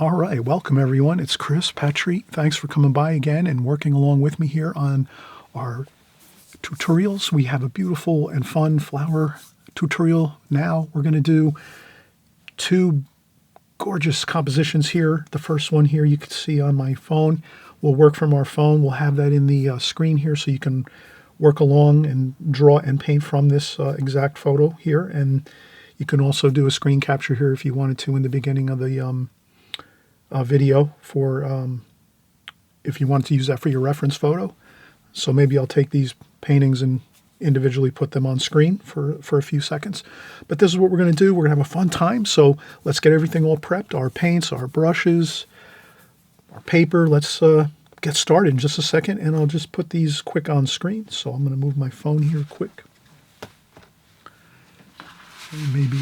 All right, welcome everyone. It's Chris Petri. Thanks for coming by again and working along with me here on our tutorials. We have a beautiful and fun flower tutorial now. We're going to do two gorgeous compositions here. The first one here you can see on my phone. We'll work from our phone. We'll have that in the screen here so you can work along and draw and paint from this exact photo here. And you can also do a screen capture here if you wanted to in the beginning of the video for if you want to use that for your reference photo. So maybe I'll take these paintings and individually put them on screen for a few seconds. But this is what we're going to do. We're going to have a fun time. So let's get everything all prepped, our paints, our brushes, our paper. Let's get started in just a second, and I'll just put these quick on screen. So I'm going to move my phone here quick. And maybe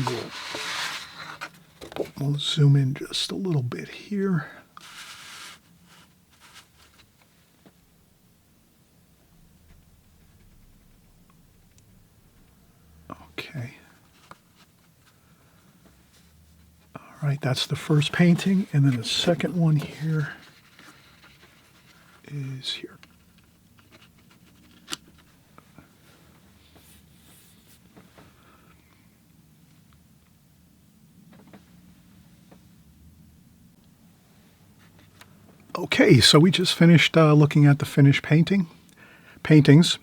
we'll zoom in just a little bit here. Okay. All right, that's the first painting, and then the second one here is here. Okay, so we just finished looking at the finished paintings.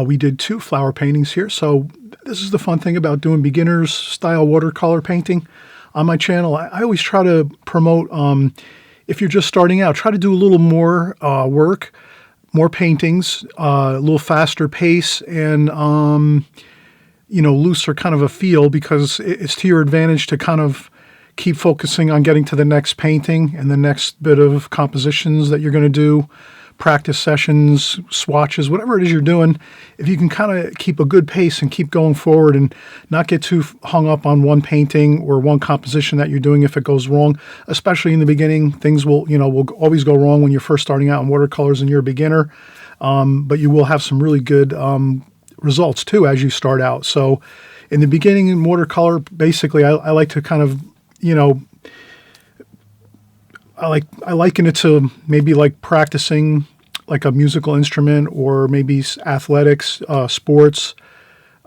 We did two flower paintings here. So this is the fun thing about doing beginners style watercolor painting on my channel. I always try to promote, if you're just starting out, try to do a little more work, more paintings, a little faster pace, and looser kind of a feel, because it's to your advantage to kind of keep focusing on getting to the next painting and the next bit of compositions that you're going to do, practice sessions, swatches, whatever it is you're doing. If you can kind of keep a good pace and keep going forward and not get too hung up on one painting or one composition that you're doing, if it goes wrong, especially in the beginning, things will always go wrong when you're first starting out in watercolors and you're a beginner. But you will have some really good results too as you start out. So in the beginning in watercolor, basically I like to kind of, I liken it to maybe like practicing like a musical instrument, or maybe athletics, sports,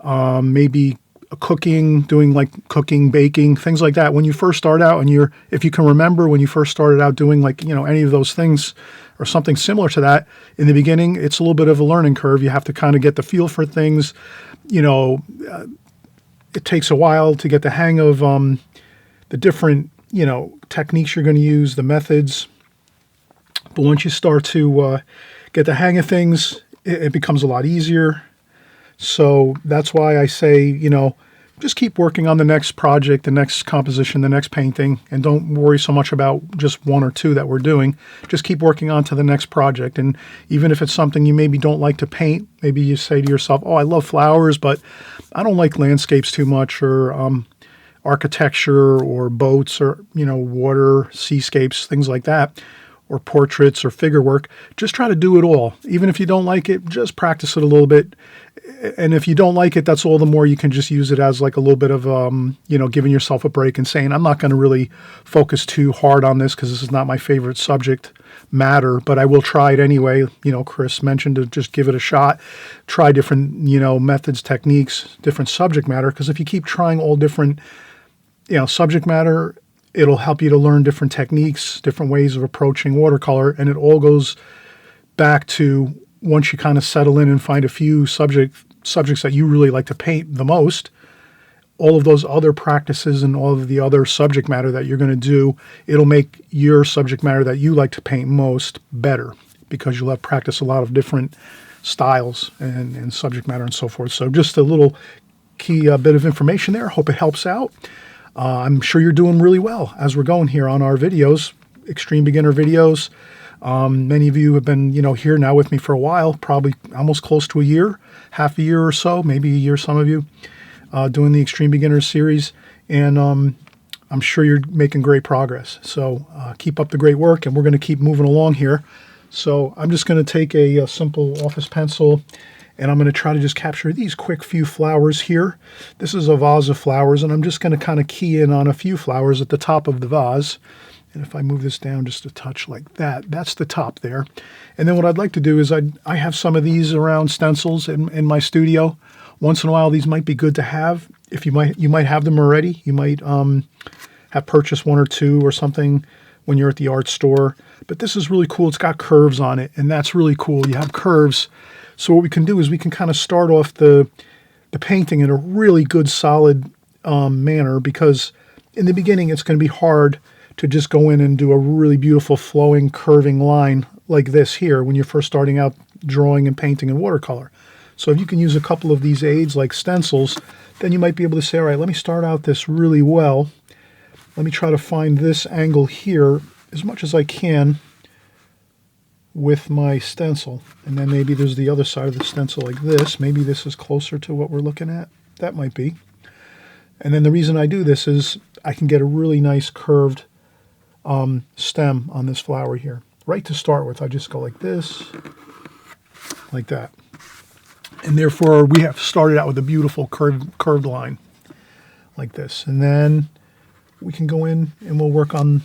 maybe cooking, doing like cooking, baking, things like that. When you first start out, and if you can remember when you first started out doing like, any of those things or something similar to that, in the beginning, it's a little bit of a learning curve. You have to kind of get the feel for things. It takes a while to get the hang of the different, techniques you're going to use, the methods. But once you start to get the hang of things, it becomes a lot easier. So that's why I say, just keep working on the next project, the next composition, the next painting, and don't worry so much about just one or two that we're doing. Just keep working on to the next project. And even if it's something you maybe don't like to paint, maybe you say to yourself, oh, I love flowers, but I don't like landscapes too much, or architecture, or boats, or water, seascapes, things like that, or portraits or figure work. Just try to do it all. Even if you don't like it, just practice it a little bit. And if you don't like it, that's all the more you can just use it as like a little bit of giving yourself a break and saying, I'm not going to really focus too hard on this because this is not my favorite subject matter, but I will try it anyway. Chris mentioned to just give it a shot, try different methods, techniques, different subject matter, because if you keep trying all different subject matter, it'll help you to learn different techniques, different ways of approaching watercolor. And it all goes back to, once you kind of settle in and find a few subjects that you really like to paint the most, all of those other practices and all of the other subject matter that you're going to do, it'll make your subject matter that you like to paint most better, because you'll have practiced a lot of different styles and subject matter and so forth. So just a little key bit of information there. Hope it helps out. I'm sure you're doing really well as we're going here on our videos, extreme beginner videos. Many of you have been, here now with me for a while, probably almost close to a year, half a year or so, maybe a year, some of you, doing the Extreme Beginners series. And I'm sure you're making great progress. So keep up the great work, and we're going to keep moving along here. So I'm just going to take a simple office pencil, and I'm going to try to just capture these quick few flowers here. This is a vase of flowers, and I'm just going to kind of key in on a few flowers at the top of the vase. And if I move this down just a touch like that, that's the top there. And then what I'd like to do is I have some of these around stencils in my studio. Once in a while, these might be good to have. If you might have them already. You might have purchased one or two or something when you're at the art store. But this is really cool. It's got curves on it, and that's really cool. You have curves. So what we can do is we can kind of start off the painting in a really good, solid manner, because in the beginning, it's going to be hard to just go in and do a really beautiful flowing, curving line like this here when you're first starting out drawing and painting in watercolor. So if you can use a couple of these aids like stencils, then you might be able to say, all right, let me start out this really well. Let me try to find this angle here as much as I can with my stencil. And then maybe there's the other side of the stencil like this. Maybe this is closer to what we're looking at. That might be. And then the reason I do this is I can get a really nice curved stem on this flower here. Right to start with, I just go like this, like that. And therefore, we have started out with a beautiful curved line like this. And then we can go in and we'll work on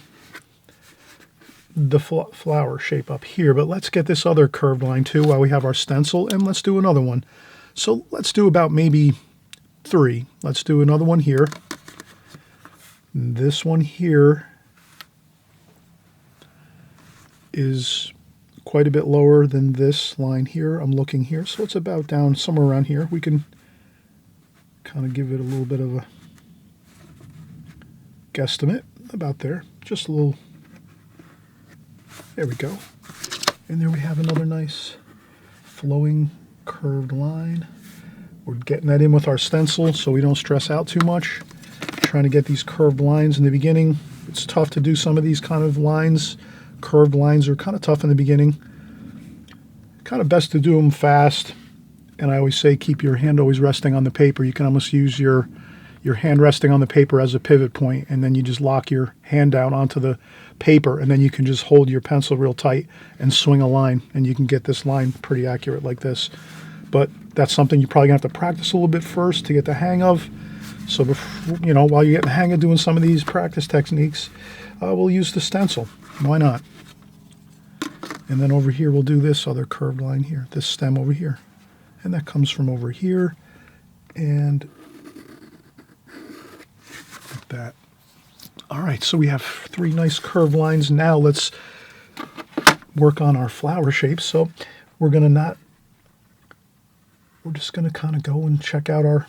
the flower shape up here. But let's get this other curved line too while we have our stencil, and let's do another one. So let's do about maybe 3. Let's do another one here. This one here is quite a bit lower than this line here. I'm looking here, so it's about down somewhere around here. We can kind of give it a little bit of a guesstimate about there. Just a little. There we go. And there we have another nice flowing curved line. We're getting that in with our stencil so we don't stress out too much. Trying to get these curved lines in the beginning. It's tough to do some of these kind of lines. Curved lines are kind of tough in the beginning. Kind of best to do them fast. And I always say keep your hand always resting on the paper. You can almost use your hand resting on the paper as a pivot point, and then you just lock your hand down onto the paper, and then you can just hold your pencil real tight and swing a line, and you can get this line pretty accurate like this. But that's something you're probably going to have to practice a little bit first to get the hang of. So before, while you get the hang of doing some of these practice techniques, we'll use the stencil. Why not? And then over here we'll do this other curved line here, this stem over here. And that comes from over here, and like that. All right, so we have 3 nice curved lines. Now let's work on our flower shapes. So we're just gonna kind of go and check out our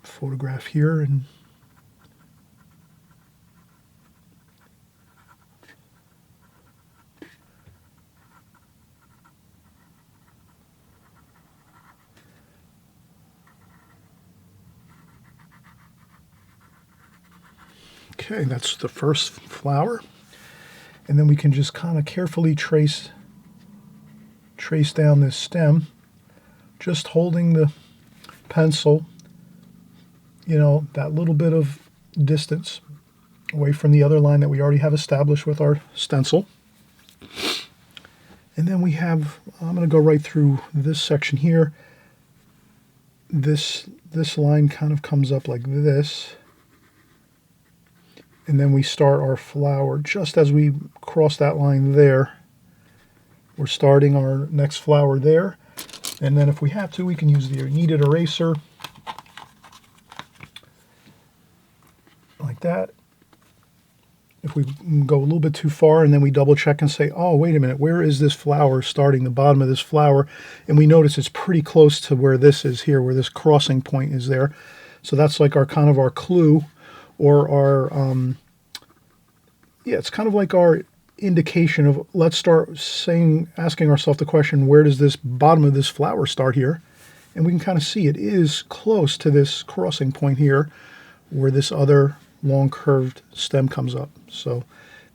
photograph here, and okay, that's the first flower. And then we can just kind of carefully trace down this stem, just holding the pencil, that little bit of distance away from the other line that we already have established with our stencil. And then I'm going to go right through this section here. This line kind of comes up like this. And then we start our flower just as we cross that line there. We're starting our next flower there. And then if we have to, we can use the kneaded eraser. Like that. If we go a little bit too far and then we double check and say, oh, wait a minute, where is this flower starting, the bottom of this flower? And we notice it's pretty close to where this is here, where this crossing point is there. So that's like our kind of our clue, or our, it's kind of like our indication of, let's start asking ourselves the question, where does this bottom of this flower start here? And we can kind of see it is close to this crossing point here, where this other long curved stem comes up. So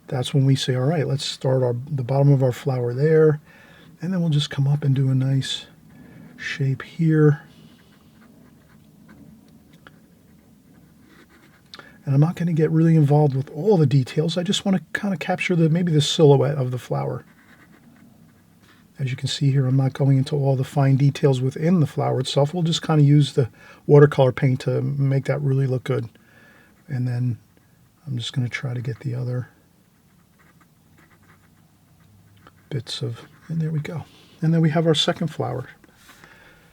that's when we say, all right, let's start the bottom of our flower there, and then we'll just come up and do a nice shape here. And I'm not going to get really involved with all the details. I just want to kind of capture maybe the silhouette of the flower. As you can see here, I'm not going into all the fine details within the flower itself. We'll just kind of use the watercolor paint to make that really look good. And then I'm just going to try to get the other bits of, and there we go. And then we have our second flower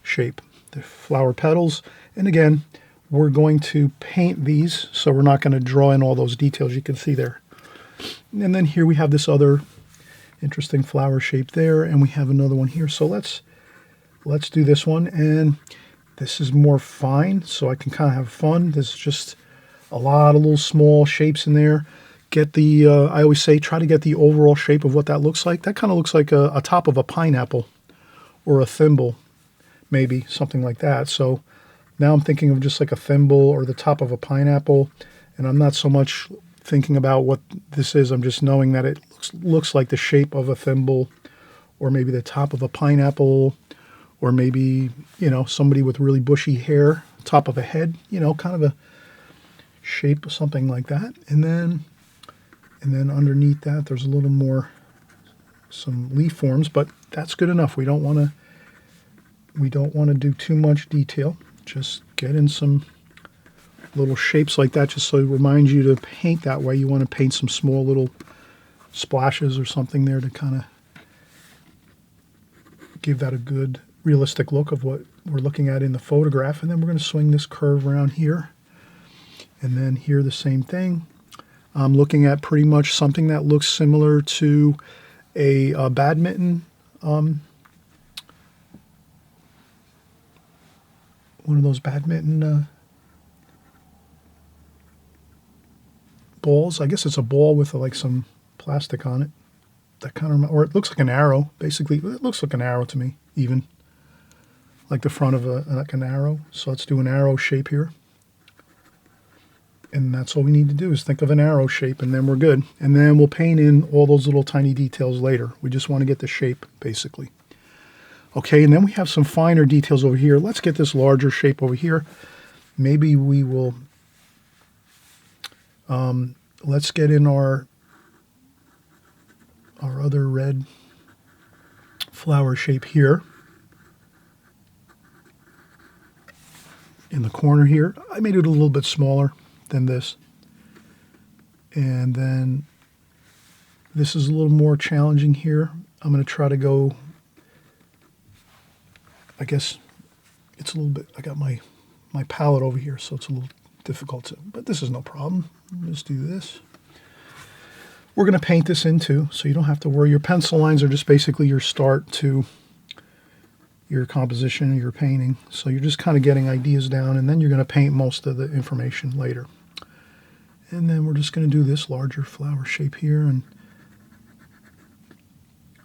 shape, the flower petals. And again, we're going to paint these, so we're not going to draw in all those details you can see there. And then here we have this other interesting flower shape there, and we have another one here. So let's do this one, and this is more fine, so I can kind of have fun. There's just a lot of little small shapes in there. Get the, I always say, try to get the overall shape of what that looks like. That kind of looks like a top of a pineapple or a thimble, maybe, something like that. So now I'm thinking of just like a thimble or the top of a pineapple, and I'm not so much thinking about what this is. I'm just knowing that it looks like the shape of a thimble, or maybe the top of a pineapple, or maybe, you know, somebody with really bushy hair, top of a head, you know, kind of a shape of something like that. And then underneath that, there's a little more, some leaf forms, but that's good enough. We don't want to do too much detail. Just get in some little shapes like that, just so it reminds you to paint that way. You want to paint some small little splashes or something there to kind of give that a good realistic look of what we're looking at in the photograph. And then we're going to swing this curve around here, and then here the same thing. I'm looking at pretty much something that looks similar to a badminton, one of those badminton balls. I guess it's a ball with like some plastic on it. That kind of, or it looks like an arrow. Basically, it looks like an arrow to me, even like the front of like an arrow. So let's do an arrow shape here. And that's all we need to do is think of an arrow shape, and then we're good. And then we'll paint in all those little tiny details later. We just want to get the shape, basically. Okay, and then we have some finer details over here. Let's get this larger shape over here. Maybe we will, let's get in our other red flower shape here. In the corner here. I made it a little bit smaller than this. And then this is a little more challenging here. I'm going to try to go, I guess it's a little bit, I got my palette over here, so it's a little difficult to, but this is no problem. Let's do this. We're going to paint this in too, so you don't have to worry. Your pencil lines are just basically your start to your composition and your painting. So you're just kind of getting ideas down, and then you're going to paint most of the information later. And then we're just going to do this larger flower shape here, and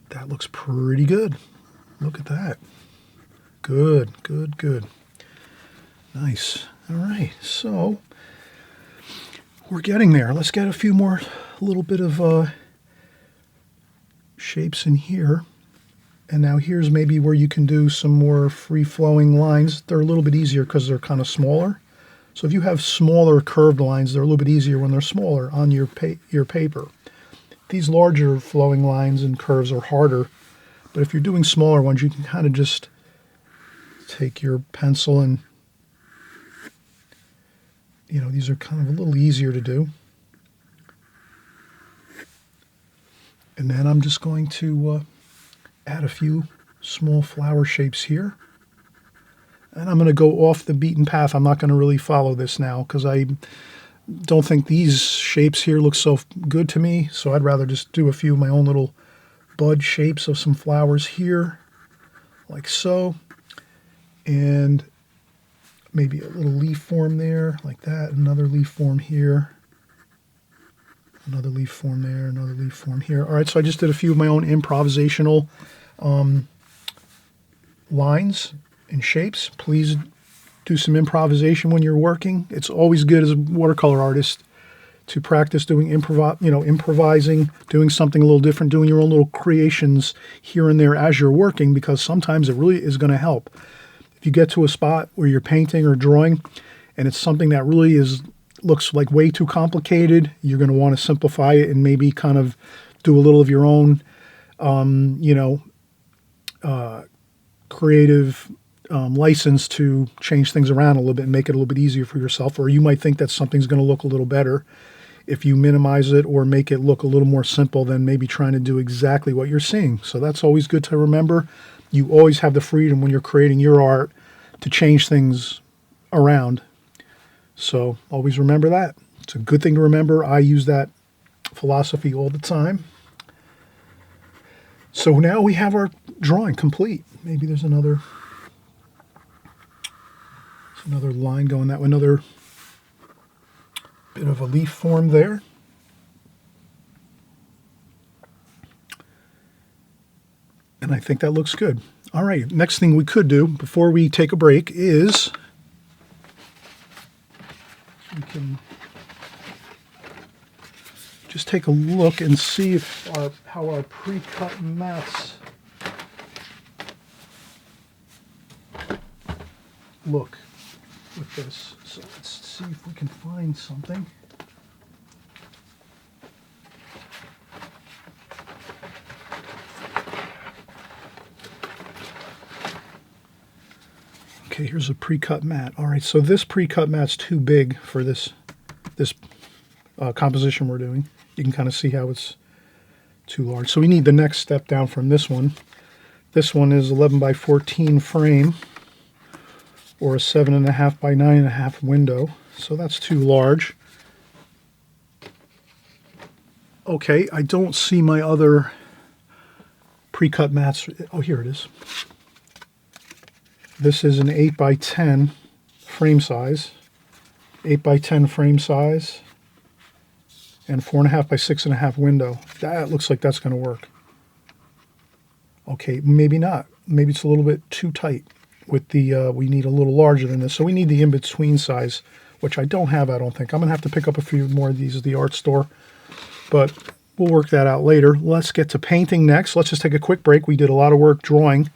that looks pretty good. Look at that. Good, good, good. Nice. All right, so we're getting there. Let's get a few more little bit of shapes in here. And now here's maybe where you can do some more free-flowing lines. They're a little bit easier because they're kind of smaller. So if you have smaller curved lines, they're a little bit easier when they're smaller on your paper. These larger flowing lines and curves are harder, but if you're doing smaller ones, you can kind of just take your pencil and, you know, these are kind of a little easier to do. And then I'm just going to add a few small flower shapes here. And I'm going to go off the beaten path. I'm not going to really follow this now because I don't think these shapes here look so good to me. So I'd rather just do a few of my own little bud shapes of some flowers here, like so. And maybe a little leaf form there, like that. Another leaf form here. Another leaf form there, another leaf form here. All right, so I just did a few of my own improvisational lines and shapes. Please do some improvisation when you're working. It's always good as a watercolor artist to practice doing improvising, doing something a little different, doing your own little creations here and there as you're working, because sometimes it really is going to help. If you get to a spot where you're painting or drawing and it's something that really looks like way too complicated, you're going to want to simplify it and maybe kind of do a little of your own, creative license to change things around a little bit and make it a little bit easier for yourself, or you might think that something's going to look a little better if you minimize it or make it look a little more simple than maybe trying to do exactly what you're seeing. So that's always good to remember. You always have the freedom when you're creating your art to change things around. So always remember that. It's a good thing to remember. I use that philosophy all the time. So now we have our drawing complete. Maybe there's another line going that way, another bit of a leaf form there. And I think that looks good. All right, next thing we could do before we take a break is we can just take a look and see if how our pre-cut mats look with this. So let's see if we can find something. Okay, here's a pre-cut mat. All right, so this pre-cut mat's too big for this composition we're doing. You can kind of see how it's too large. So we need the next step down from this one. This one is 11 by 14 frame, or a 7.5 by 9.5 window. So that's too large. Okay, I don't see my other pre-cut mats. Oh, here it is. This is an 8 by 10 frame size. 8 by 10 frame size. And 4.5 by 6.5 window. That looks like that's going to work. Okay, maybe not. Maybe it's a little bit too tight. With the we need a little larger than this, so we need the in-between size, which I don't have. I don't think I'm gonna have to pick up a few more of these at the art store, but we'll work that out later. Let's get to painting next. Let's just take a quick break. We did a lot of work drawing.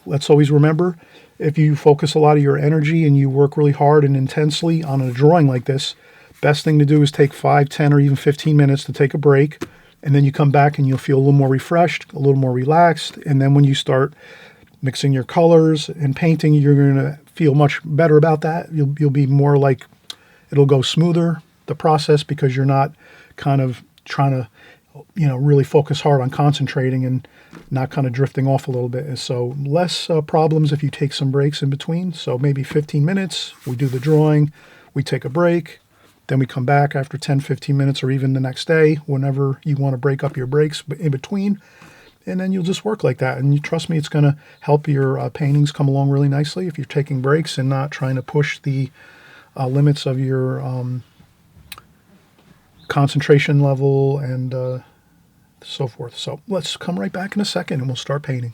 Let's always remember, if you focus a lot of your energy and you work really hard and intensely on a drawing like this, best thing to do is take 5, 10, or even 15 minutes to take a break, and then you come back and you'll feel a little more refreshed, a little more relaxed, and then when you start mixing your colors and painting, you're going to feel much better about that. You'll be more like, it'll go smoother, the process, because you're not kind of trying to, really focus hard on concentrating and not kind of drifting off a little bit. And so less problems if you take some breaks in between. So maybe 15 minutes, we do the drawing, we take a break, then we come back after 10, 15 minutes, or even the next day, whenever you want to break up your breaks in between. And then you'll just work like that. And you trust me, it's going to help your paintings come along really nicely if you're taking breaks and not trying to push the limits of your concentration level and so forth. So let's come right back in a second and we'll start painting.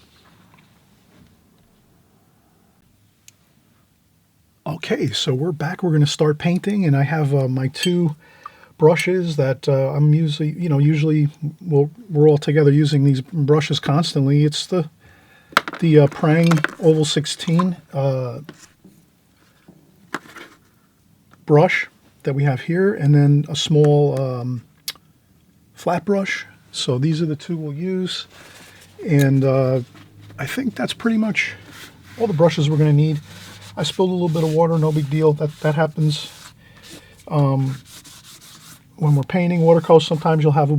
Okay, so we're back. We're going to start painting, and I have my two brushes that I'm usually we're all together using these brushes constantly. It's the Prang Oval 16 brush that we have here, and then a small flat brush. So these are the two we'll use, and I think that's pretty much all the brushes we're going to need. I spilled a little bit of water, no big deal. That happens. When we're painting watercolor, sometimes you'll have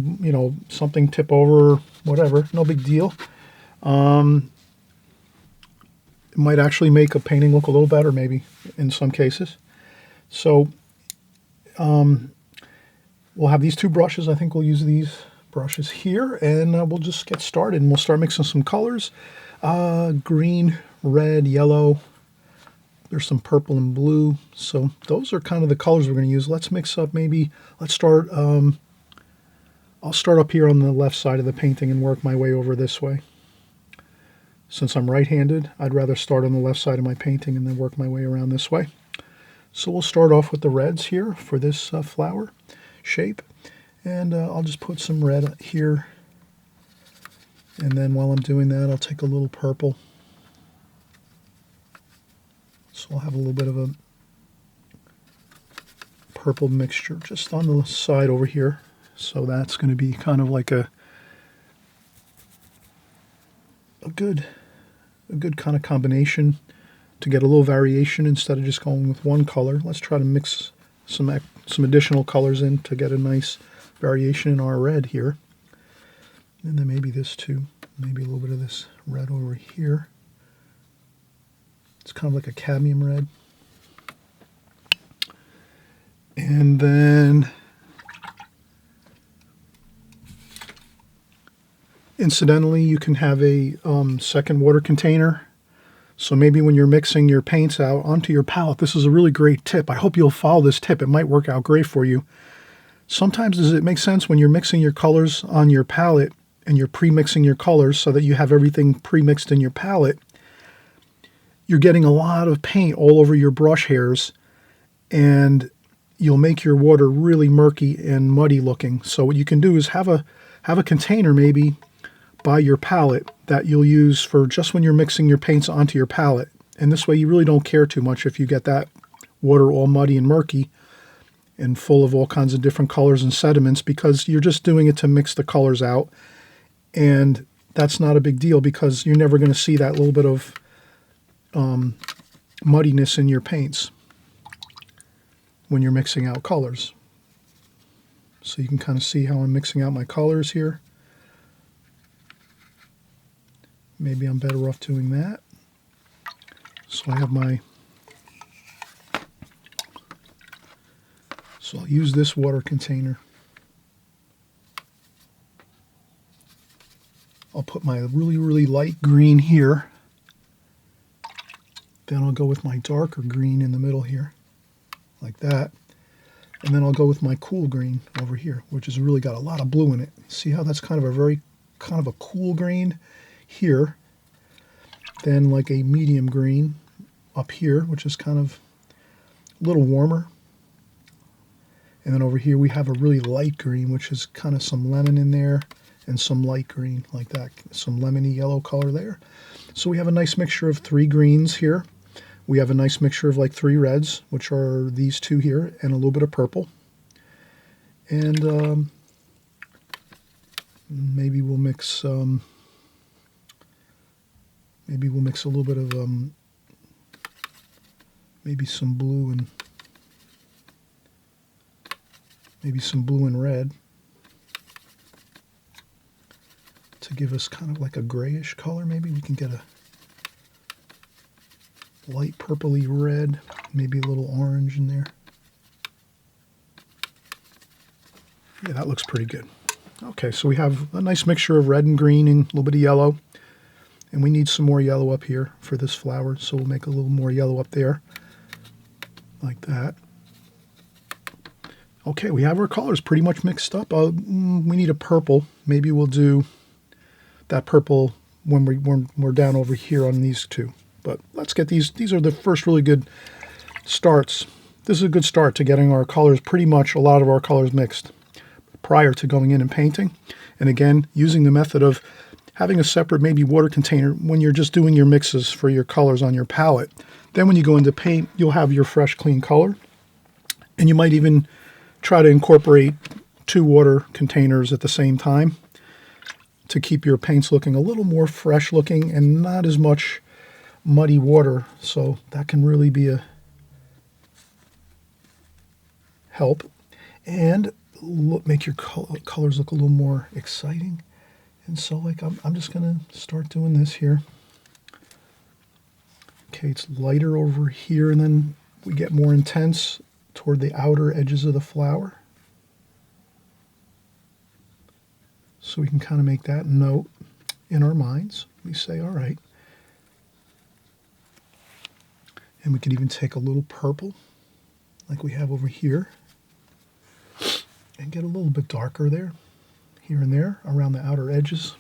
something tip over, or whatever. No big deal. It might actually make a painting look a little better, maybe in some cases. So we'll have these two brushes. I think we'll use these brushes here, and we'll just get started. And we'll start mixing some colors: green, red, yellow. There's some purple and blue. So those are kind of the colors we're going to use. Let's mix up let's start, I'll start up here on the left side of the painting and work my way over this way. Since I'm right-handed, I'd rather start on the left side of my painting and then work my way around this way. So we'll start off with the reds here for this flower shape. And I'll just put some red here. And then while I'm doing that, I'll take a little purple. So I'll have a little bit of a purple mixture just on the side over here. So that's going to be kind of like a good kind of combination. to get a little variation instead of just going with one color. Let's try to mix some additional colors in to get a nice variation in our red here. And then maybe this too. Maybe a little bit of this red over here. It's kind of like a cadmium red. And then, incidentally, you can have a second water container. So maybe when you're mixing your paints out onto your palette, this is a really great tip. I hope you'll follow this tip. It might work out great for you. Sometimes does it make sense when you're mixing your colors on your palette and you're pre-mixing your colors so that you have everything pre-mixed in your palette, you're getting a lot of paint all over your brush hairs, and you'll make your water really murky and muddy looking. So what you can do is have a container maybe by your palette that you'll use for just when you're mixing your paints onto your palette. And this way you really don't care too much if you get that water all muddy and murky and full of all kinds of different colors and sediments, because you're just doing it to mix the colors out. And that's not a big deal because you're never going to see that little bit of muddiness in your paints when you're mixing out colors. So you can kind of see how I'm mixing out my colors here. Maybe I'm better off doing that. So I have so I'll use this water container. I'll put my really, really light green here. Then I'll go with my darker green in the middle here, like that. And then I'll go with my cool green over here, which has really got a lot of blue in it. See how that's kind of a cool green here. Then like a medium green up here, which is kind of a little warmer. And then over here we have a really light green, which is kind of some lemon in there and some light green like that, some lemony yellow color there. So we have a nice mixture of 3 greens here. We have a nice mixture of like 3 reds, which are these 2 here, and a little bit of purple. And maybe we'll mix a little bit of maybe some blue and red to give us kind of like a grayish color. Maybe we can get a light purpley red, maybe a little orange in there. Yeah, that looks pretty good. Okay, so we have a nice mixture of red and green and a little bit of yellow. And we need some more yellow up here for this flower, so we'll make a little more yellow up there, like that. Okay, we have our colors pretty much mixed up. We need a purple. Maybe we'll do that purple when we're down over here on these 2. But let's get these. These are the first really good starts. This is a good start to getting our colors, pretty much a lot of our colors mixed prior to going in and painting. And again, using the method of having a separate maybe water container when you're just doing your mixes for your colors on your palette. Then when you go into paint, you'll have your fresh, clean color. And you might even try to incorporate 2 water containers at the same time to keep your paints looking a little more fresh looking and not as much muddy water. So that can really be a help. And make your colors look a little more exciting. And so like I'm just going to start doing this here. Okay, it's lighter over here, and then we get more intense toward the outer edges of the flower. So we can kind of make that note in our minds. We say, all right. And we could even take a little purple, like we have over here, and get a little bit darker there, here and there, around the outer edges.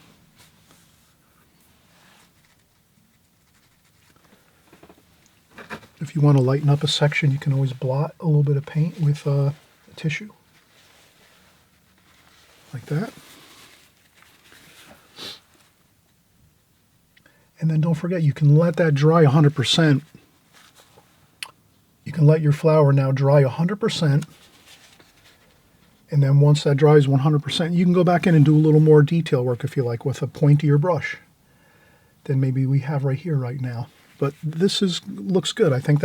If you want to lighten up a section, you can always blot a little bit of paint with a tissue, like that. And then don't forget, you can let that dry 100%. You can let your flower now dry 100%. And then once that dries 100%, you can go back in and do a little more detail work if you like with a pointier brush than maybe we have right here right now. but this looks good. I think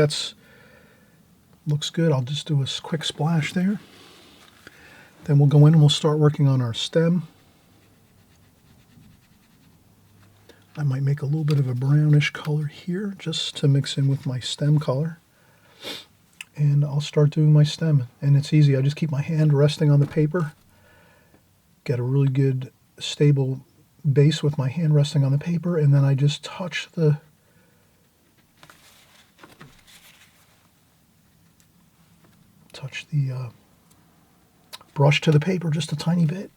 looks good. I'll just do a quick splash there. Then we'll go in and we'll start working on our stem. I might make a little bit of a brownish color here just to mix in with my stem color. And I'll start doing my stem. And it's easy. I just keep my hand resting on the paper. Get a really good stable base with my hand resting on the paper, and then I just touch the brush to the paper just a tiny bit.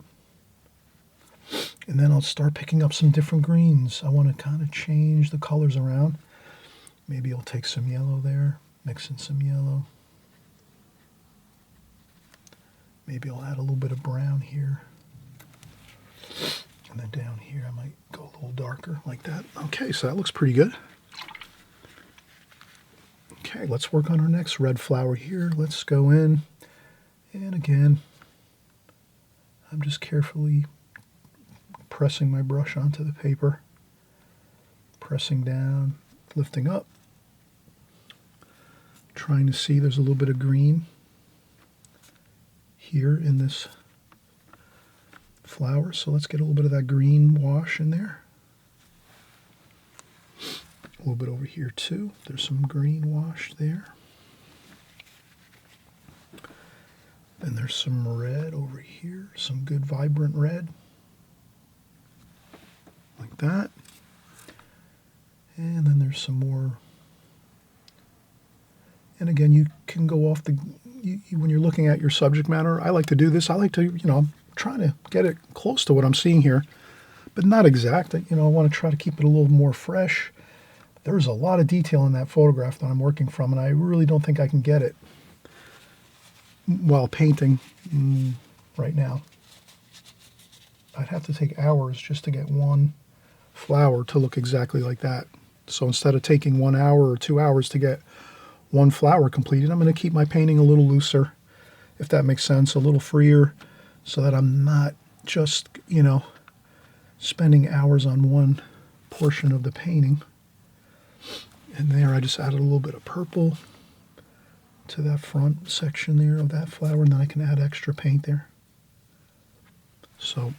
And then I'll start picking up some different greens. I want to kind of change the colors around. Maybe I'll take some yellow there, mix in some yellow. Maybe I'll add a little bit of brown here. And then down here I might go a little darker like that. Okay, so that looks pretty good. Okay, let's work on our next red flower here. Let's go in, and again, I'm just carefully pressing my brush onto the paper, pressing down, lifting up, trying to see there's a little bit of green here in this flower, so let's get a little bit of that green wash in there. A little bit over here too. There's some green wash there. Then there's some red over here, some good vibrant red. Like that. And then there's some more. And again, you can go off when you're looking at your subject matter. I like to do this. I like to, I'm trying to get it close to what I'm seeing here, but not exact. I want to try to keep it a little more fresh. There's a lot of detail in that photograph that I'm working from, and I really don't think I can get it while painting right now. I'd have to take hours just to get one flower to look exactly like that. So instead of taking 1 hour or 2 hours to get one flower completed, I'm going to keep my painting a little looser, if that makes sense, a little freer, so that I'm not just, spending hours on one portion of the painting. And there I just added a little bit of purple to that front section there of that flower, and then I can add extra paint there. So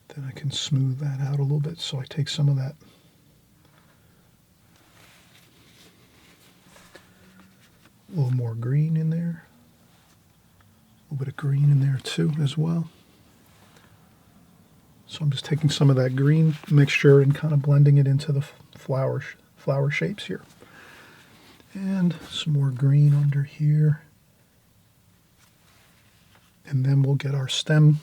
then I can smooth that out a little bit, so I take some of that a little more green in there, a little bit of green in there too as well. So I'm just taking some of that green mixture and kind of blending it into the flower shapes here. And some more green under here. And then we'll get our stem.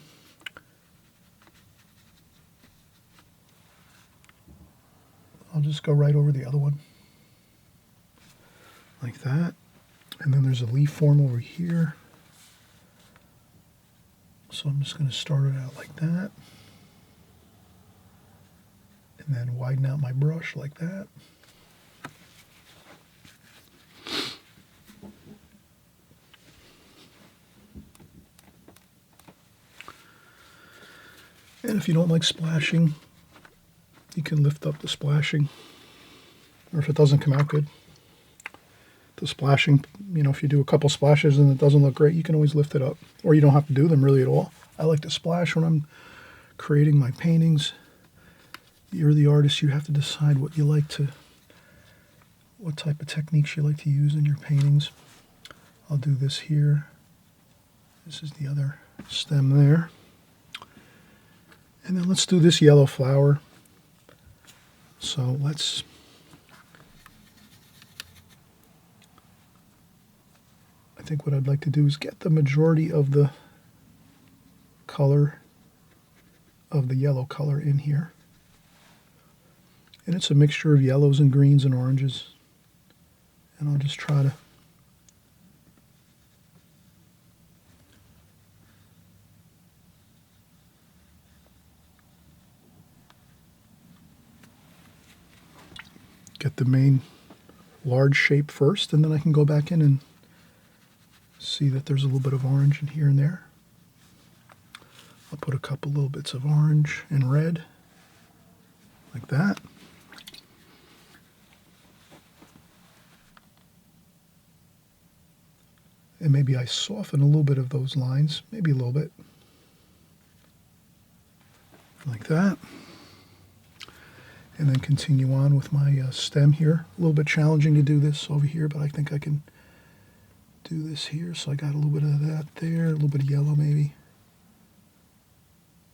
I'll just go right over the other one. Like that. And then there's a leaf form over here. So I'm just going to start it out like that. And then widen out my brush like that. And if you don't like splashing, you can lift up the splashing. Or if it doesn't come out good, the splashing, if you do a couple splashes and it doesn't look great, you can always lift it up. Or you don't have to do them really at all. I like to splash when I'm creating my paintings. You're the artist, you have to decide what type of techniques you like to use in your paintings. I'll do this here. This is the other stem there. And then let's do this yellow flower. So I think what I'd like to do is get the majority of the color of the yellow color in here. And it's a mixture of yellows and greens and oranges. And I'll just try to get the main large shape first, and then I can go back in and see that there's a little bit of orange in here and there. I'll put a couple little bits of orange and red, like that. And maybe I soften a little bit of those lines, maybe a little bit, like that. And then continue on with my stem here. A little bit challenging to do this over here, but I think I can do this here. So I got a little bit of that there, a little bit of yellow maybe.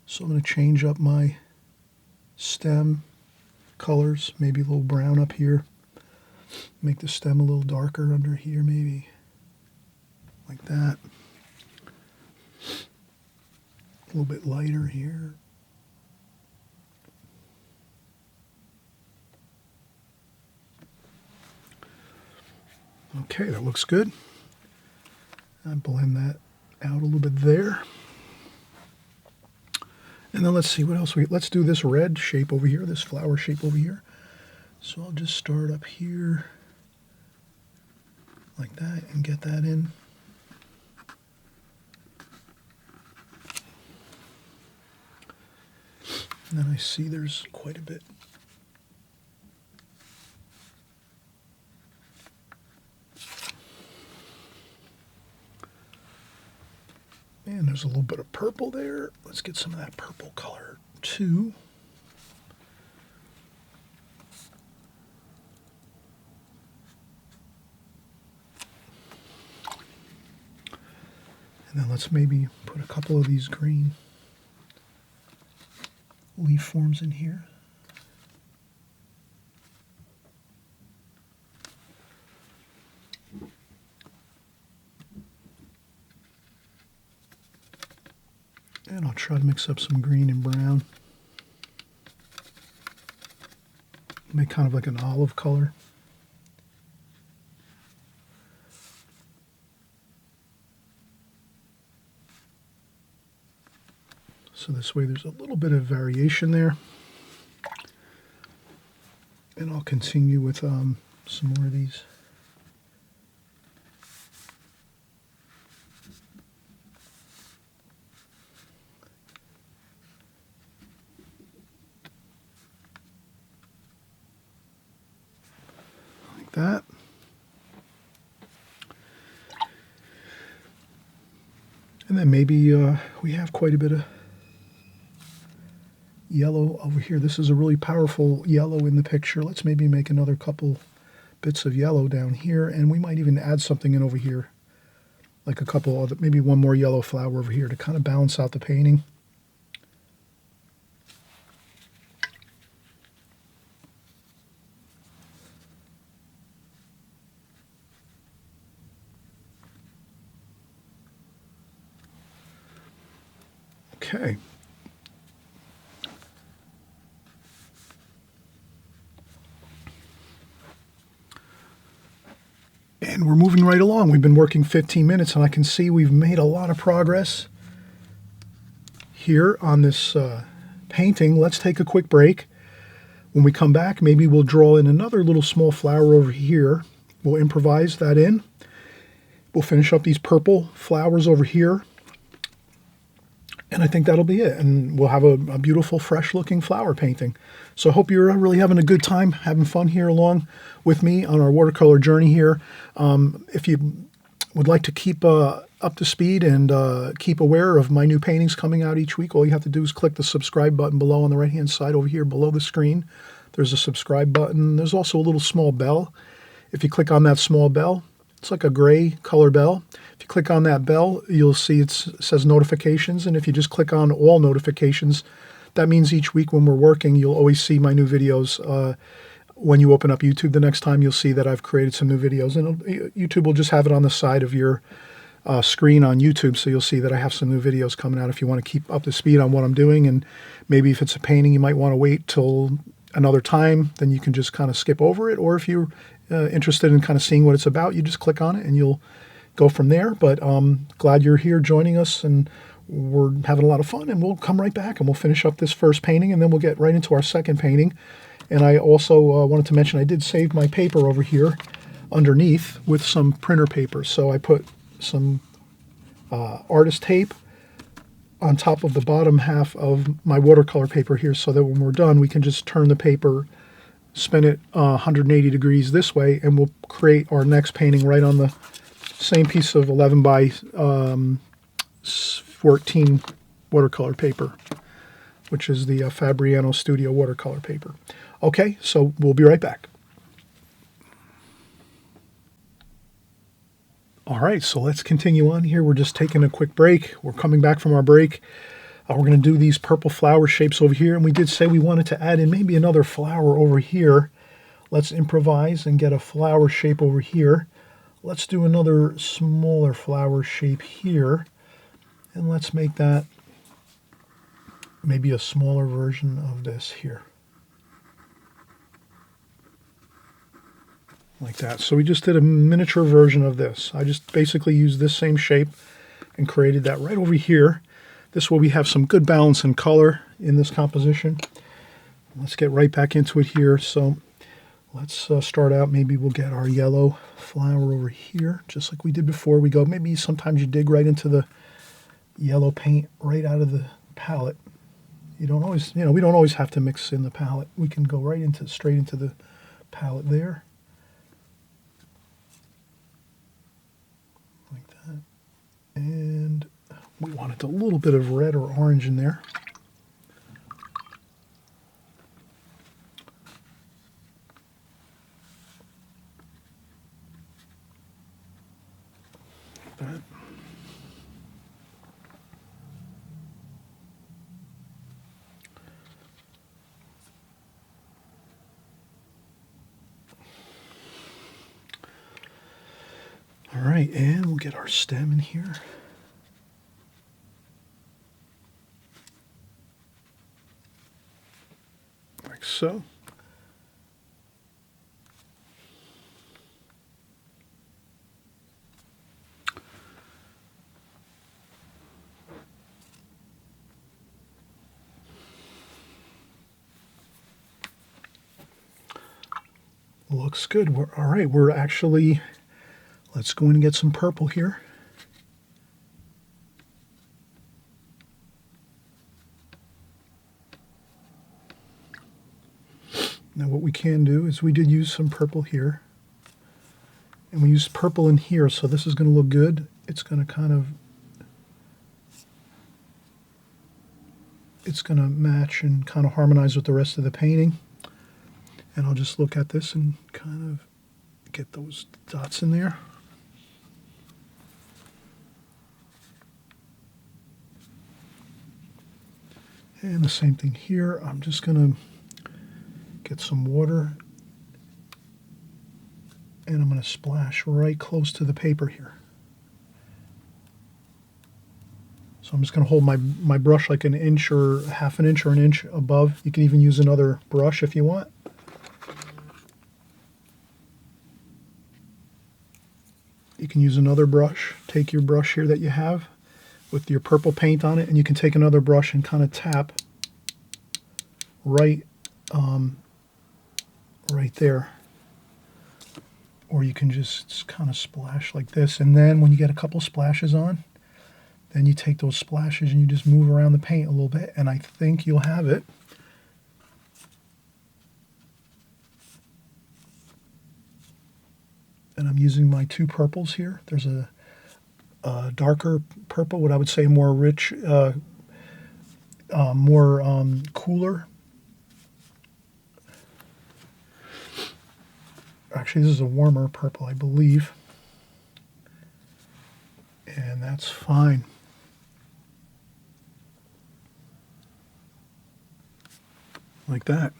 So I'm going to change up my stem colors, maybe a little brown up here. Make the stem a little darker under here maybe, like that. A little bit lighter here. Okay, that looks good. I blend that out a little bit there. And then let's see what else let's do this red shape over here, this flower shape over here. So I'll just start up here like that and get that in. And then I see there's quite a bit. And there's a little bit of purple there. Let's get some of that purple color too. And then let's maybe put a couple of these green leaf forms in here. And I'll try to mix up some green and brown. Make kind of like an olive color. So this way there's a little bit of variation there. And I'll continue with some more of these. That. And then maybe we have quite a bit of yellow over here. This is a really powerful yellow in the picture. Let's maybe make another couple bits of yellow down here, and we might even add something in over here, like a couple other, maybe one more yellow flower over here to kind of balance out the painting. Okay. And we're moving right along. We've been working 15 minutes, and I can see we've made a lot of progress here on this painting. Let's take a quick break. When we come back, maybe we'll draw in another little small flower over here. We'll improvise that in. We'll finish up these purple flowers over here. And I think that'll be it. And we'll have a beautiful, fresh-looking flower painting. So I hope you're really having a good time, having fun here along with me on our watercolor journey here. If you would like to keep up to speed and keep aware of my new paintings coming out each week, all you have to do is click the subscribe button below on the right-hand side over here below the screen. There's a subscribe button. There's also a little small bell. If you click on that small bell, it's like a gray color bell. If you click on that bell, you'll see it says notifications. And if you just click on all notifications, that means each week when we're working, you'll always see my new videos. When you open up YouTube the next time, you'll see that I've created some new videos. And YouTube will just have it on the side of your screen on YouTube. So you'll see that I have some new videos coming out if you want to keep up to speed on what I'm doing. And maybe if it's a painting, you might want to wait till another time. Then you can just kind of skip over it. Or if you're interested in kind of seeing what it's about, you just click on it and you'll go from there. But glad you're here joining us, and we're having a lot of fun, and we'll come right back and we'll finish up this first painting, and then we'll get right into our second painting. And I also wanted to mention I did save my paper over here. underneath with some printer paper. So I put some artist tape on top of the bottom half of my watercolor paper here, so that when we're done we can just turn the paper, spin it 180 degrees this way, and we'll create our next painting right on the same piece of 11 by 14 watercolor paper, which is the Fabriano Studio watercolor paper. Okay, so we'll be right back. All right, so let's continue on here. We're just taking a quick break. We're coming back from our break. We're going to do these purple flower shapes over here, and we did say we wanted to add in maybe another flower over here. Let's improvise and get a flower shape over here. Let's do another smaller flower shape here, and let's make that maybe a smaller version of this here. Like that. So we just did a miniature version of this. I just basically used this same shape and created that right over here. This way we have some good balance and color in this composition. Let's get right back into it here. So let's start out. Maybe we'll get our yellow flower over here, just like we did before. We go, maybe sometimes you dig right into the yellow paint right out of the palette. You don't always, we don't always have to mix in the palette. We can go right into, straight into the palette there. Like that. And we wanted a little bit of red or orange in there. Like that. All right, and we'll get our stem in here. Like so. Looks good. All right, we're actually... Let's go in and get some purple here. Now what we can do is we did use some purple here. And we used purple in here, so this is going to look good. It's going to kind of... It's going to match and kind of harmonize with the rest of the painting. And I'll just look at this and kind of get those dots in there. And the same thing here. I'm just going to get some water and I'm going to splash right close to the paper here. So I'm just going to hold my brush like an inch or half an inch or an inch above. You can even use another brush if you want. You can use another brush. Take your brush here that you have with your purple paint on it, and you can take another brush and kind of tap right right there. Or you can just kind of splash like this, and then when you get a couple splashes on, then you take those splashes and you just move around the paint a little bit, and I think you'll have it. And I'm using my two purples here. There's a darker purple, what I would say more rich, more cooler. Actually, this is a warmer purple, I believe. And that's fine. Like that.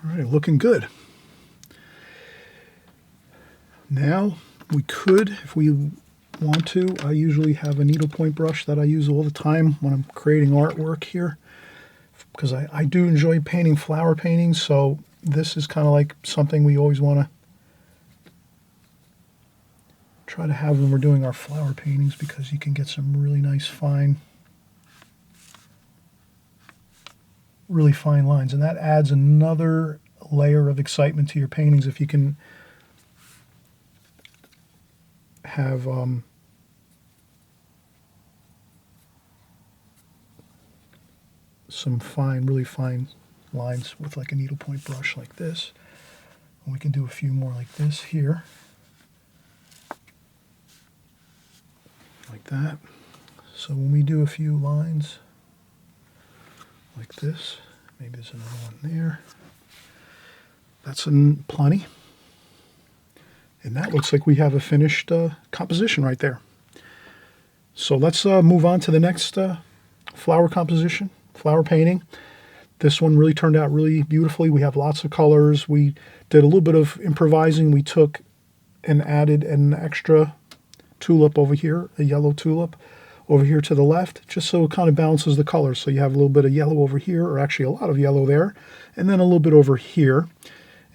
All right, looking good. Now we could, if we want to, I usually have a needlepoint brush that I use all the time when I'm creating artwork here, because I do enjoy painting flower paintings, so this is kind of like something we always want to Try to have when we're doing our flower paintings, because you can get some really nice really fine lines, and that adds another layer of excitement to your paintings if you can have some really fine lines with like a needlepoint brush like this. And we can do a few more like this here, like that. So when we do a few lines like this, maybe there's another one there. That's plenty. And that looks like we have a finished composition right there. So let's move on to the next flower composition, flower painting. This one really turned out really beautifully. We have lots of colors. We did a little bit of improvising. We took and added an extra tulip over here, a yellow tulip over here to the left, just so it kind of balances the colors. So you have a little bit of yellow over here, or actually a lot of yellow there, and then a little bit over here.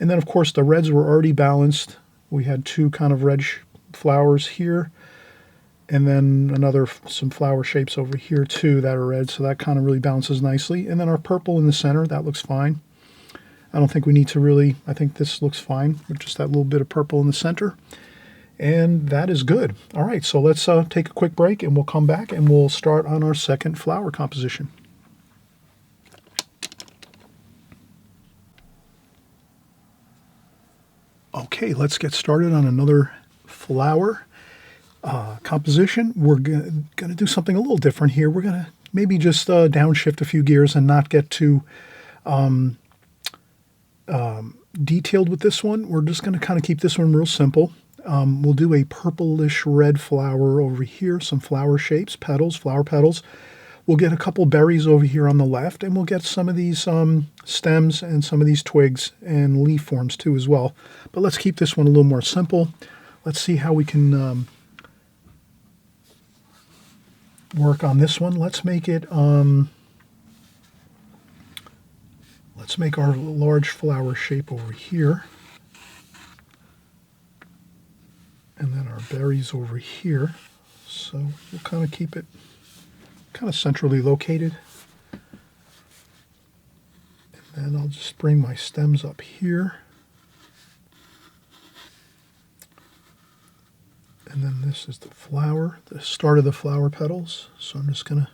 And then, of course, the reds were already balanced. We had two kind of red flowers here, and then some flower shapes over here too that are red, so that kind of really balances nicely. And then our purple in the center, that looks fine. I don't think we need to really, I think this looks fine with just that little bit of purple in the center. And that is good. All right, so let's take a quick break, and we'll come back and we'll start on our second flower composition. Okay, let's get started on another flower composition. We're going to do something a little different here. We're going to maybe just downshift a few gears and not get too detailed with this one. We're just going to kind of keep this one real simple. We'll do a purplish red flower over here, some flower shapes, petals, flower petals. We'll get a couple berries over here on the left, and we'll get some of these stems and some of these twigs and leaf forms too as well. But let's keep this one a little more simple. Let's see how we can work on this one. Let's make it, let's make our large flower shape over here. And then our berries over here. So we'll kind of keep it kind of centrally located. And then I'll just bring my stems up here. And then this is the flower, the start of the flower petals. So I'm just going to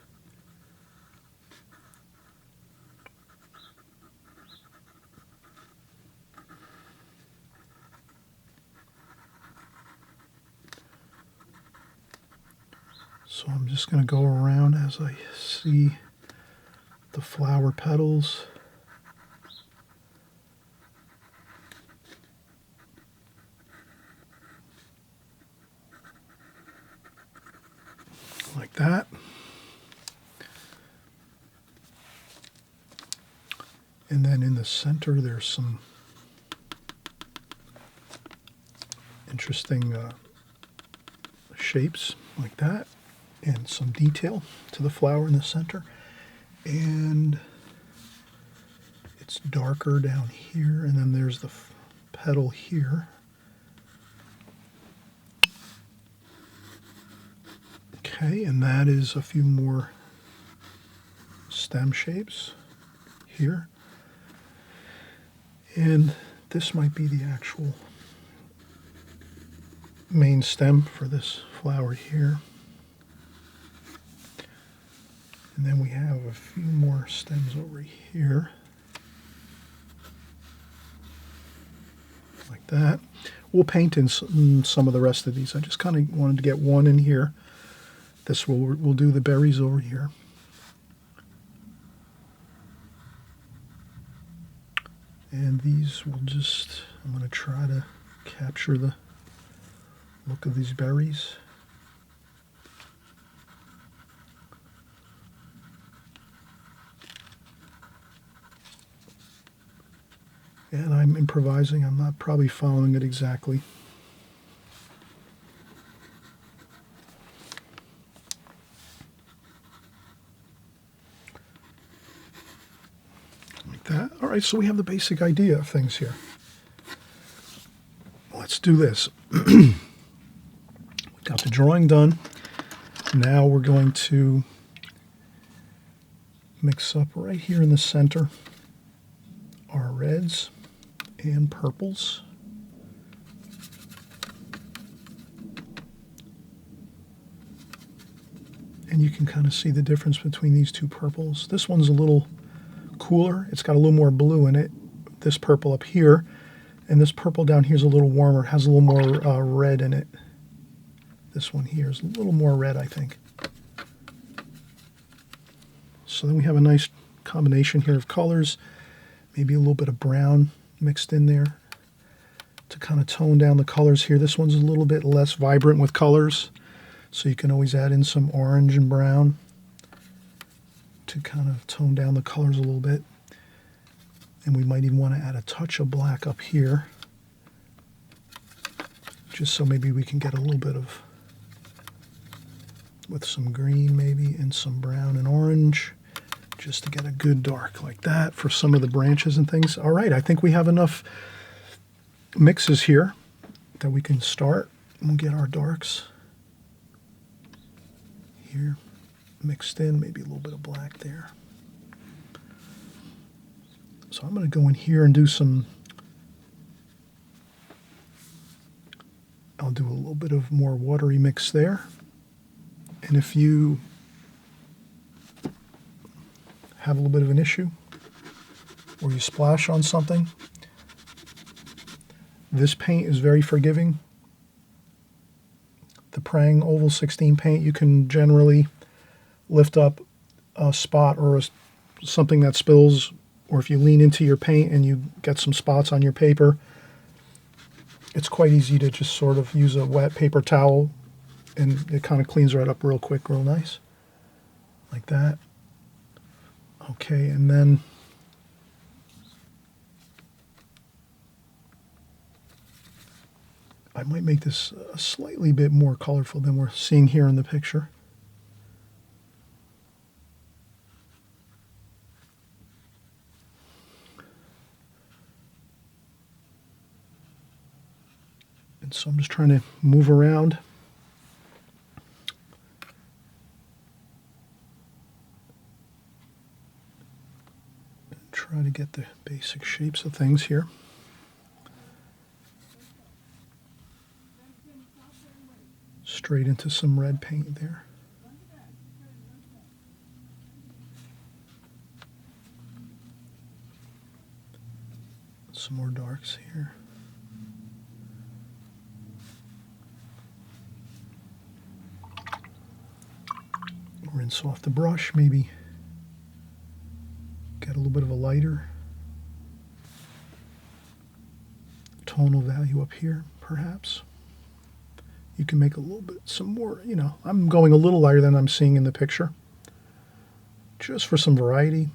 go around as I see the flower petals. Like that. And then in the center there's some interesting shapes like that, and some detail to the flower in the center. And it's darker down here, and then there's the petal here. Okay, and that is a few more stem shapes here. And this might be the actual main stem for this flower here. And then we have a few more stems over here, like that. We'll paint in some of the rest of these. I just kind of wanted to get one in here. This we'll do the berries over here. And these will just, I'm going to try to capture the look of these berries. And I'm improvising. I'm not probably following it exactly. Like that. All right, so we have the basic idea of things here. Let's do this. drawing done. Now we're going to mix up right here in the center our reds and purples. And you can kind of see the difference between these two purples. This one's a little cooler. It's got a little more blue in it. This purple up here. And this purple down here is a little warmer. It has a little more red in it. This one here is a little more red, I think. So then we have a nice combination here of colors. Maybe a little bit of brown mixed in there to kind of tone down the colors here. This one's a little bit less vibrant with colors. So you can always add in some orange and brown to kind of tone down the colors a little bit. And we might even want to add a touch of black up here, just so maybe we can get a little bit of, with some green maybe, and some brown and orange, just to get a good dark like that for some of the branches and things. All right, I think we have enough mixes here that we can start. We'll get our darks here mixed in, maybe a little bit of black there. So I'm going to go in here and do some, I'll do a little bit of more watery mix there. And if you have a little bit of an issue or you splash on something, this paint is very forgiving. The Prang Oval 16 paint, you can generally lift up a spot or something that spills, or if you lean into your paint and you get some spots on your paper, it's quite easy to just sort of use a wet paper towel and it kind of cleans right up real quick, real nice, like that. Okay, and then I might make this a slightly bit more colorful than we're seeing here in the picture. And so I'm just trying to move around. And try to get the basic shapes of things here. Straight into some red paint there. Some more darks here. Rinse off the brush, maybe get a little bit of a lighter tonal value up here, perhaps. You can make a little bit, some more, you know, I'm going a little lighter than I'm seeing in the picture, just for some variety.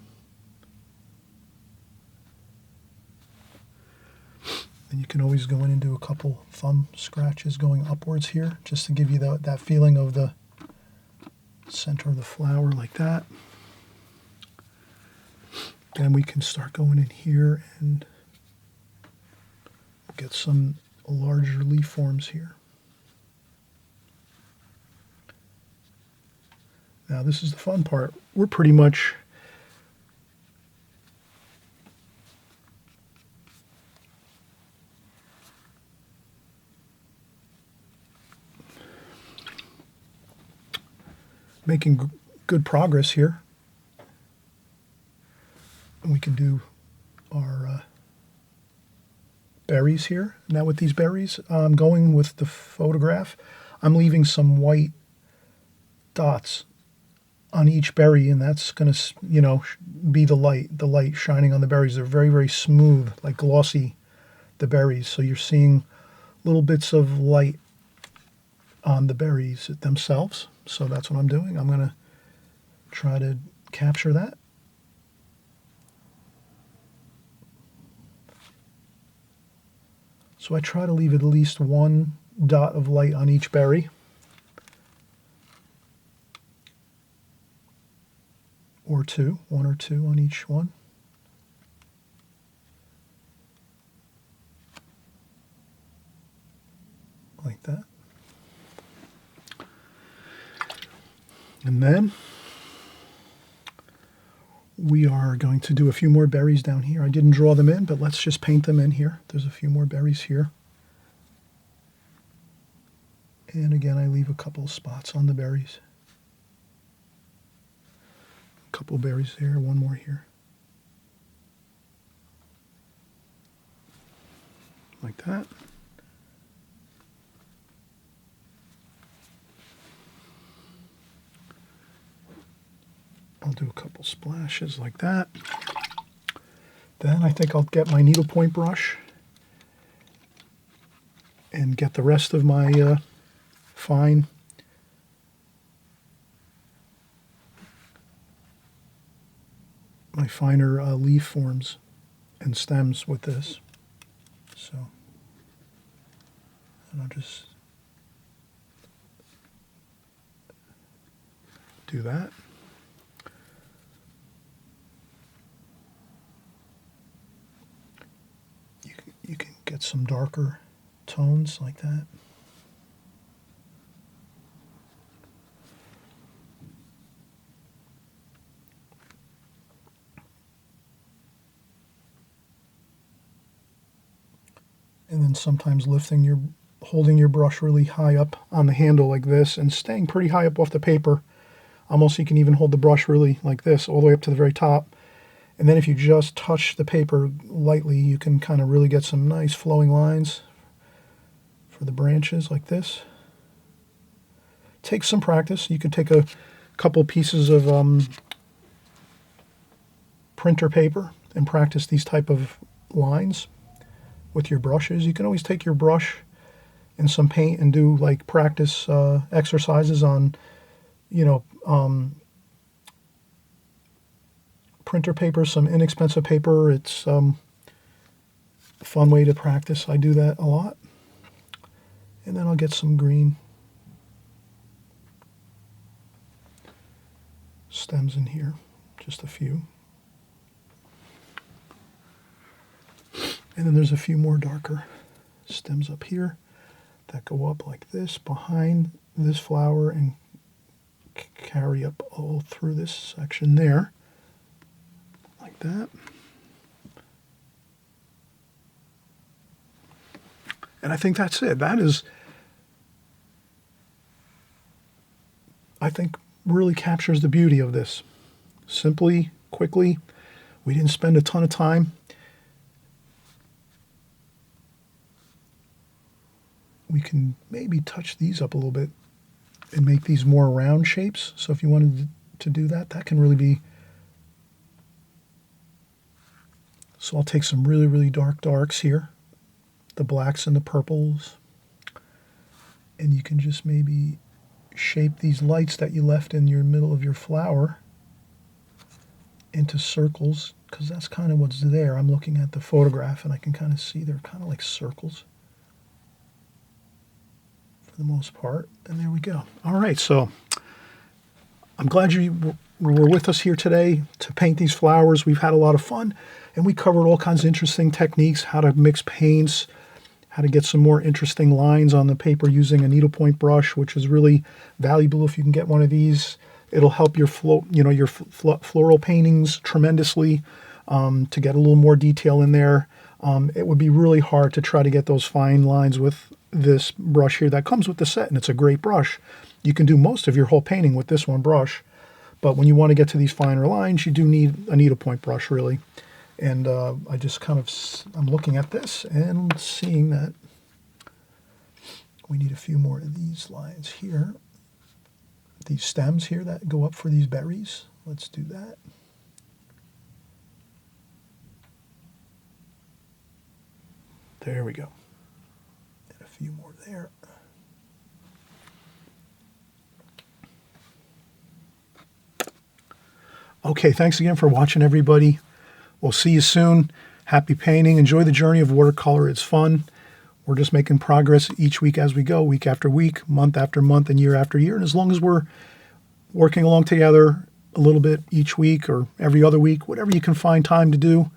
And you can always go in and do a couple thumb scratches going upwards here, just to give you that feeling of the center of the flower like that. Then we can start going in here and get some larger leaf forms here. Now this is the fun part. We're pretty much making good progress here. And we can do our berries here. Now with these berries, I'm going with the photograph. I'm leaving some white dots on each berry, and that's going to, you know, be the light shining on the berries. They're very, very smooth, like glossy, the berries. So you're seeing little bits of light on the berries themselves. So that's what I'm doing. I'm going to try to capture that. So I try to leave at least one dot of light on each berry. Or two, one or two on each one. Like that. then we are going to do a few more berries down here. I didn't draw them in, but let's just paint them in here. There's a few more berries here. And again, I leave a couple of spots on the berries. A couple berries there, one more here. Like that. I'll do a couple splashes like that. Then I think I'll get my needlepoint brush and get the rest of my finer leaf forms and stems with this. So, and I'll just do that. You can get some darker tones like that. And then sometimes holding your brush really high up on the handle like this and staying pretty high up off the paper. Almost you can even hold the brush really like this all the way up to the very top. And then if you just touch the paper lightly, you can kind of really get some nice flowing lines for the branches like this. Takes some practice. You can take a couple pieces of printer paper and practice these type of lines with your brushes. You can always take your brush and some paint and do like practice exercises on, printer paper, some inexpensive paper. It's a fun way to practice. I do that a lot. And then I'll get some green stems in here, just a few. And then there's a few more darker stems up here that go up like this behind this flower and carry up all through this section there. Like that. And I think that's it. That is, I think, really captures the beauty of this. Simply, quickly. We didn't spend a ton of time. We can maybe touch these up a little bit and make these more round shapes. So if you wanted to do that, that can really be. So I'll take some really, really dark darks here, the blacks and the purples, and you can just maybe shape these lights that you left in your middle of your flower into circles, because that's kind of what's there. I'm looking at the photograph and I can kind of see they're kind of like circles for the most part. And there we go. All right, so I'm glad you were with us here today to paint these flowers. We've had a lot of fun. And we covered all kinds of interesting techniques, how to mix paints, how to get some more interesting lines on the paper using a needlepoint brush, which is really valuable if you can get one of these. It'll help your floral paintings tremendously to get a little more detail in there. It would be really hard to try to get those fine lines with this brush here that comes with the set, and it's a great brush. You can do most of your whole painting with this one brush, but when you want to get to these finer lines, you do need a needlepoint brush, really. And I just I'm looking at this and seeing that we need a few more of these lines here. These stems here that go up for these berries. Let's do that. There we go. And a few more there. Okay, thanks again for watching, everybody. We'll see you soon. Happy painting. Enjoy the journey of watercolor. It's fun. We're just making progress each week as we go, week after week, month after month, and year after year. And as long as we're working along together a little bit each week or every other week, whatever you can find time to do,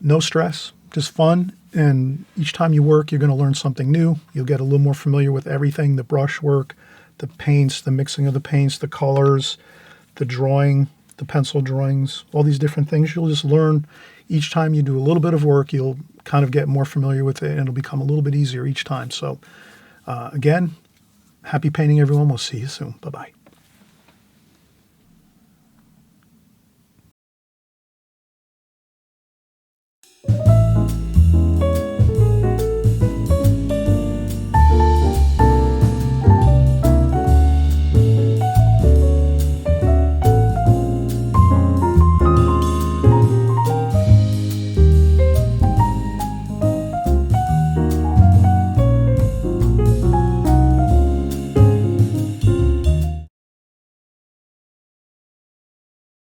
no stress, just fun. And each time you work, you're going to learn something new. You'll get a little more familiar with everything, the brush work, the paints, the mixing of the paints, the colors, the drawing, the pencil drawings, all these different things. You'll just learn each time you do a little bit of work, you'll kind of get more familiar with it, and it'll become a little bit easier each time. So again, happy painting, everyone. We'll see you soon. Bye-bye.